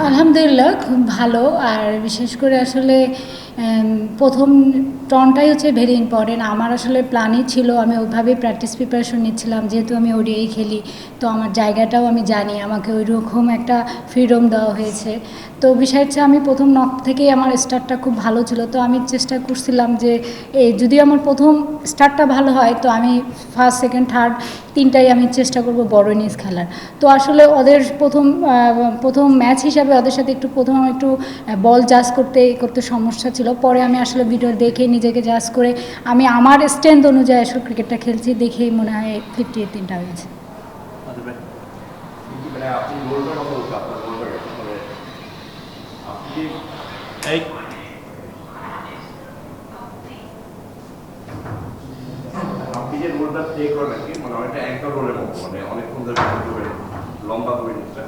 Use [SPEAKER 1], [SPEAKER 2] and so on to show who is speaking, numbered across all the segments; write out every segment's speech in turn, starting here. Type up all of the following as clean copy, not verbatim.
[SPEAKER 1] আলহামদুলিল্লাহ খুব ভালো। আর বিশেষ করে আসলে প্রথম টনটাই হচ্ছে ভেরি ইম্পর্টেন্ট। আমার আসলে প্ল্যানই ছিল, আমি ওইভাবেই প্র্যাকটিস প্রিপারেশন নিচ্ছিলাম, যেহেতু আমি ওডিআই খেলি তো আমার জায়গাটাও আমি জানি, আমাকে ওই রকম একটা ফ্রিডম দেওয়া হয়েছে। তো বিষয় হচ্ছে আমি প্রথম নক থেকেই আমার স্টার্টটা খুব ভালো ছিল, তো আমি চেষ্টা করছিলাম যে যদি আমার প্রথম স্টার্টটা ভালো হয় তো আমি ফার্স্ট সেকেন্ড থার্ড তিনটাই আমি চেষ্টা করব বড় ইনিংস খেলার। তো আসলে ওদের প্রথম ম্যাচ হিসাবে ওদের সাথে একটু প্রথম আমার একটু বল জাজ করতে সমস্যা ছিল। পরে আমি আসলে ভিডিও দেখে নিজেকে জাজ করে আমি আমার স্ট্রেংথ অনুযায়ী আসলে ক্রিকেটটা খেলছি, দেখেই মনে হয় 58 হয়েছে।
[SPEAKER 2] আপনি যে রোলটা প্লে করেন আর কি, মানে অনেকটা অ্যাঙ্কার রোলের মতো, মানে অনেকক্ষণ ধরে ব্যাটিং করবেন, লম্বা করে নিচ্ছে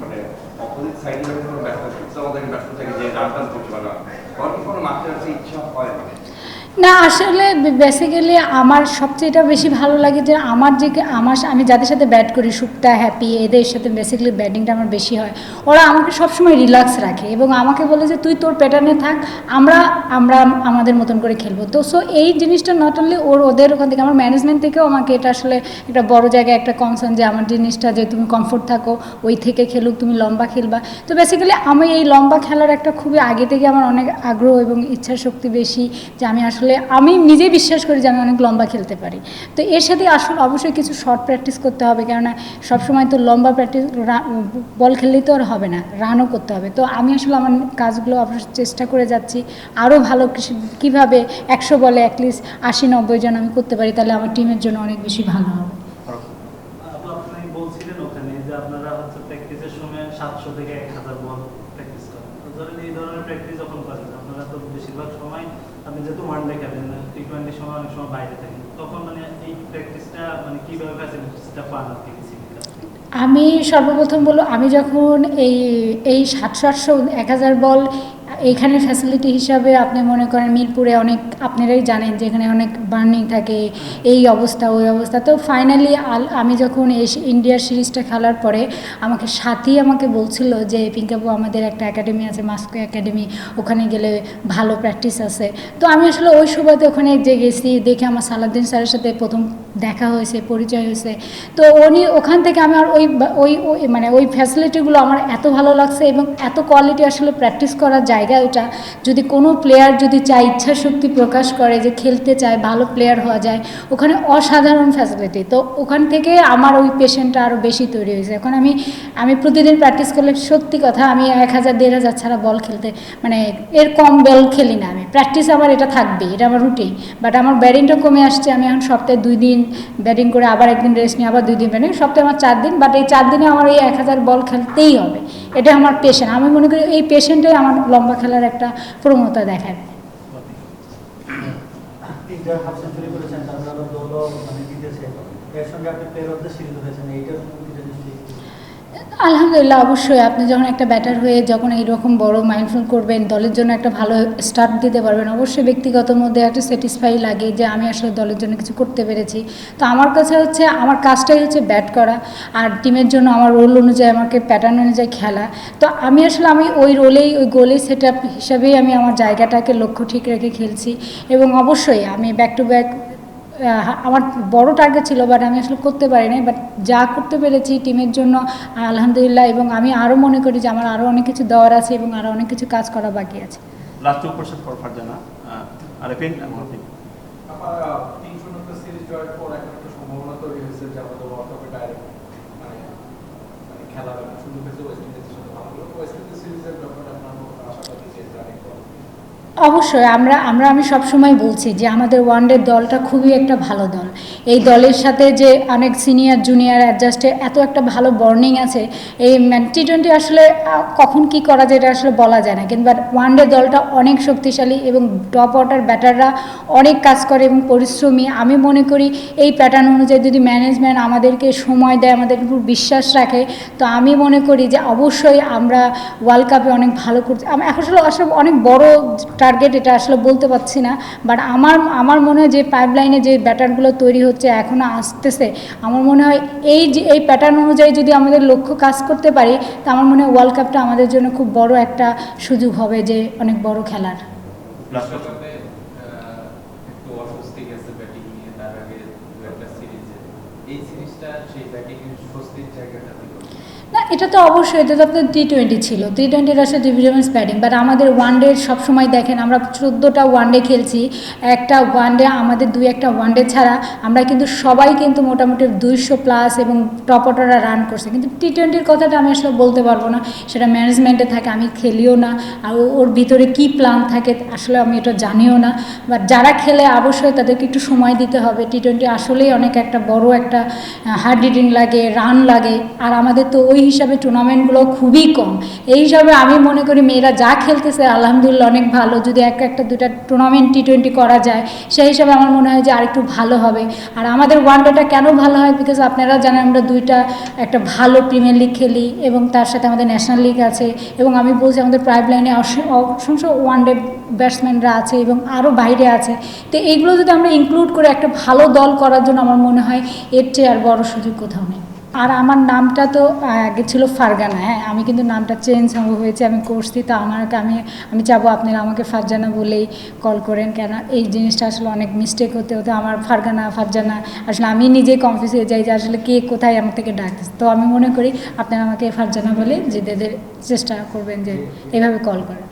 [SPEAKER 2] মানে অপোজিট সাইডে যখন কোনো ব্যাটসম্যান ফিক্স আমাদের ব্যাটসম্যান থাকে যে রান টান করছে না, তখন কি কোনো মারতে আসতে ইচ্ছা হয় না?
[SPEAKER 1] না, আসলে বেসিক্যালি আমার সবচেয়ে এটা বেশি ভালো লাগে যে আমি যাদের সাথে ব্যাট করি, সুপ্তা, হ্যাপি, এদের সাথে বেসিক্যালি ব্যাটিংটা আমার বেশি হয়। ওরা আমাকে সবসময় রিল্যাক্স রাখে এবং আমাকে বলে যে তুই তোর প্যাটার্নে থাক, আমরা আমরা আমাদের মতন করে খেলবো। তো সো এই জিনিসটা নট অনলি ওদের ওখান থেকে, আমার ম্যানেজমেন্ট থেকেও আমাকে এটা আসলে একটা বড় জায়গায় একটা কনসার্ন যে আমার জিনিসটা যে তুমি কমফোর্ট থাকো, ওই থেকে খেলুক, তুমি লম্বা খেলবা। তো বেসিক্যালি আমি এই লম্বা খেলার একটা খুবই আগে থেকে আমার অনেক আগ্রহ এবং ইচ্ছা শক্তি বেশি, যে আমি নিজেই বিশ্বাস করি যে আমি অনেক লম্বা খেলতে পারি। তো এর সাথে আসলে অবশ্যই কিছু শর্ট প্র্যাকটিস করতে হবে, কেননা সবসময় তো লম্বা প্র্যাকটিস বল খেললেই তো আর হবে না, রানও করতে হবে। তো আমি আসলে আমার কাজগুলো অবশ্যই চেষ্টা করে যাচ্ছি আরও ভালো কীভাবে 100 বলে অ্যাটলিস্ট 80-90 জন আমি করতে পারি, তাহলে আমার টিমের জন্য অনেক বেশি ভালো হবে।
[SPEAKER 3] আপনি বলছিলেন ওখানে যে আপনারা হচ্ছে প্র্যাকটিসের সময় 700 থেকে 1000 বল প্র্যাকটিস করেন। তো ধরেন এই ধরনের প্র্যাকটিস যখন করেন আপনারা তো বেশিরভাগ সময়, আপনি যেহেতু ওয়ানডে খেলেন, টি20 সময় অনেক সময় বাইরে থাকেন, তখন মানে এই প্র্যাকটিসটা মানে কীভাবে ফ্যাসিলিটিসটা পান আর কি?
[SPEAKER 1] আমি সর্বপ্রথম বলবো, আমি যখন এই 700-800-1000 বল এইখানে ফ্যাসিলিটি হিসাবে আপনি মনে করেন মিরপুরে অনেক, আপনারাই জানেন যে এখানে অনেক বার্নিং থাকে, এই অবস্থা ওই অবস্থা। তো ফাইনালি আমি যখন ইন্ডিয়ার সিরিজটা খেলার পরে আমাকে সাথী আমাকে বলছিল যে পিঙ্কাপু আমাদের একটা একাডেমি আছে, মাস্কো একাডেমি, ওখানে গেলে ভালো প্র্যাকটিস আছে। তো আমি আসলে ওই সুবাদে ওখানে যে গেছি, দেখে আমার সালাউদ্দিন স্যারের সাথে প্রথম দেখা হয়েছে, পরিচয় হয়েছে। তো ওখান থেকে আমার ওই ফ্যাসিলিটিগুলো আমার এত ভালো লাগছে এবং এত কোয়ালিটি আসলে প্র্যাকটিস করার জায়গা ওটা। যদি কোনো প্লেয়ার যদি চায়, ইচ্ছা শক্তি প্রকাশ করে যে খেলতে চায়, ভালো প্লেয়ার হওয়া যায়, ওখানে অসাধারণ ফ্যাসিলিটি। তো ওখান থেকে আমার ওই পেশেন্টটা আরও বেশি তৈরি হয়েছে। এখন আমি প্রতিদিন প্র্যাকটিস করলে সত্যি কথা আমি 1000-1500 ছাড়া বল খেলতে, মানে এর কম বল খেলি না আমি। প্র্যাকটিস আমার এটা থাকবেই, এটা আমার রুটিন। বাট আমার ব্যাটিংটা কমে আসছে, আমি এখন সপ্তাহে 2 দিন ব্যাটিং করে আবার একদিন রেস্ট নিয়ে আবার 2 দিন ব্যাটিং, সপ্তাহে আমার 4 দিন। বাট এই 4 দিনে আমার এই 1000 বল খেলতেই হবে, এটা আমার পেশেন্ট। আমি মনে করি এই পেশেন্টটাই আমার লম্বা খেলার একটা প্রবণতা দেখায়। আলহামদুলিল্লাহ, অবশ্যই। আপনি যখন একটা ব্যাটার হয়ে যখন এইরকম বড় মাইন্ডফুল করবেন, দলের জন্য একটা ভালো স্টার্ট দিতে পারবেন, অবশ্যই ব্যক্তিগত মধ্যে একটা স্যাটিসফাই লাগে যে আমি আসলে দলের জন্য কিছু করতে পেরেছি। তো আমার কাছে হচ্ছে আমার কাজটাই হচ্ছে ব্যাট করা, আর টিমের জন্য আমার রোল অনুযায়ী, আমাকে প্যাটার্ন অনুযায়ী খেলা। তো আমি ওই গোলেই সেট আপ হিসাবেই আমি আমার জায়গাটাকে লক্ষ্য ঠিক রেখে খেলছি। এবং অবশ্যই আমি ব্যাক টু ব্যাক, আমার বড় টার্গেট ছিল বাট আমি আসলে করতে পারিনি, বাট যা করতে পেরেছি টিমের জন্য আলহামদুলিল্লাহ। এবং আমি আরও মনে করি যে আমার আরও অনেক কিছু দেওয়ার আছে এবং আরও অনেক কিছু কাজ করা বাকি আছে।
[SPEAKER 4] Last two question for Farzana. Arefin এবং আফিন,
[SPEAKER 5] আমার 3-0 সিরিজ জয়ের পর একটা সম্ভাবনা তৈরি হয়েছে যে আমাদের ওয়ার্ল্ড কাপে ডাইরেক্ট মানে খেলার একটা সুযোগ পেয়েছে ওয়েস্ট ইন্ডিজের সাথে। ভালো ওয়েস্ট ইন্ডিজ সিরিজের ব্যাপারে আপনার আশাটা কি যে জানি?
[SPEAKER 1] অবশ্যই আমি সবসময় বলছি যে আমাদের ওয়ানডে দলটা খুবই একটা ভালো দল। এই দলের সাথে যে অনেক সিনিয়র জুনিয়র অ্যাডজাস্টে এত একটা ভালো বর্নিং আছে। এই টি20 আসলে কখন কি করা যায় এটা আসলে বলা যায় না, কিন্তু ওয়ানডে দলটা অনেক শক্তিশালী এবং টপ অর্ডার ব্যাটাররা অনেক কাজ করে এবং পরিশ্রমী। আমি মনে করি এই প্যাটার্ন অনুযায়ী যদি ম্যানেজমেন্ট আমাদেরকে সময় দেয়, আমাদের উপর বিশ্বাস রাখে, তো আমি মনে করি যে অবশ্যই আমরা ওয়ার্ল্ড কাপে অনেক ভালো করছি। আমি আসলে অনেক বড় টার্গেট এটা আসলে বলতে পারছি না, বাট আমার মনে হয় যে পাইপলাইনে যে ব্যাটারগুলো তৈরি হচ্ছে এখনও আসতেছে, আমার মনে হয় এই প্যাটার্ন অনুযায়ী যদি আমাদের লক্ষ্য কাজ করতে পারি, তা আমার মনে হয় ওয়ার্ল্ড কাপটা আমাদের জন্য খুব বড় একটা সুযোগ হবে, যে অনেক বড় খেলার।
[SPEAKER 5] বিশ্বকাপে একটু অস্বস্তি গেছে ব্যাটিং নিয়ে, তার আগে একটা সিরিজে এই সিরিজটা সেই ব্যাটিং এর স্বস্তির জায়গাটা দিল।
[SPEAKER 1] না, এটা তো অবশ্যই, এটা তো আপনার T20 ছিল, T20 আসলে ডিভিশনাল ব্যাটিং, বাট আমাদের ওয়ানডে সবসময় দেখেন আমরা 14টা ওয়ানডে খেলছি, একটা ওয়ানডে আমাদের 2-1টা ওয়ানডে ছাড়া আমরা কিন্তু সবাই কিন্তু মোটামুটি 200+ এবং টপ অর্ডাররা রান করছে, কিন্তু T20-র কথাটা আমি আসলে বলতে পারবো না, সেটা ম্যানেজমেন্টে থাকে, আমি খেলিও না, আর ওর ভিতরে কি প্ল্যান থাকে আসলে আমি এটা জানিও না, বাট যারা খেলে অবশ্যই তাদেরকে একটু সময় দিতে হবে। T20 আসলেই অনেক একটা বড় একটা হার্ড হিটিং লাগে, রান লাগে, আর আমাদের তো ওই হিসাবে টুর্নামেন্টগুলো খুবই কম, এই হিসাবে আমি মনে করি মেয়েরা যা খেলতেছে আলহামদুলিল্লাহ অনেক ভালো, যদি একটা দুটা টুর্নামেন্ট T20 করা যায় সেই হিসাবে আমার মনে হয় যে আরেকটু ভালো হবে। আর আমাদের ওয়ানডেটা কেন ভালো হয়, বিকজ আপনারা জানেন আমরা একটা ভালো প্রিমিয়ার লিগ খেলি এবং তার সাথে আমাদের ন্যাশনাল লিগ আছে, এবং আমি বলছি আমাদের পাইপলাইনে অসংখ্য ওয়ানডে ব্যাটসম্যানরা আছে এবং আরও বাইরে আছে, তো এইগুলো যদি আমরা ইনক্লুড করে একটা ভালো দল করার জন্য আমার মনে হয় এর চেয়ে আর বড় সুযোগ কোথাও নেই। আর আমার নামটা তো আগে ছিল ফারজানা, হ্যাঁ, আমি কিন্তু নামটা চেঞ্জ হয়েছে, আমি করছি, তো আমি চাবো আপনারা আমাকে ফারজানা বলেই কল করেন, কেন এই জিনিসটা আসলে অনেক মিস্টেক হতে হতে আমার ফারজানা আসলে আমি নিজেই কনফিউজ হয়ে যাই যে আসলে কে কোথায় আমার থেকে ডাকতেছে, তো আমি মনে করি আপনারা আমাকে ফারজানা বলে যেদের চেষ্টা করবেন যে এভাবে কল করেন।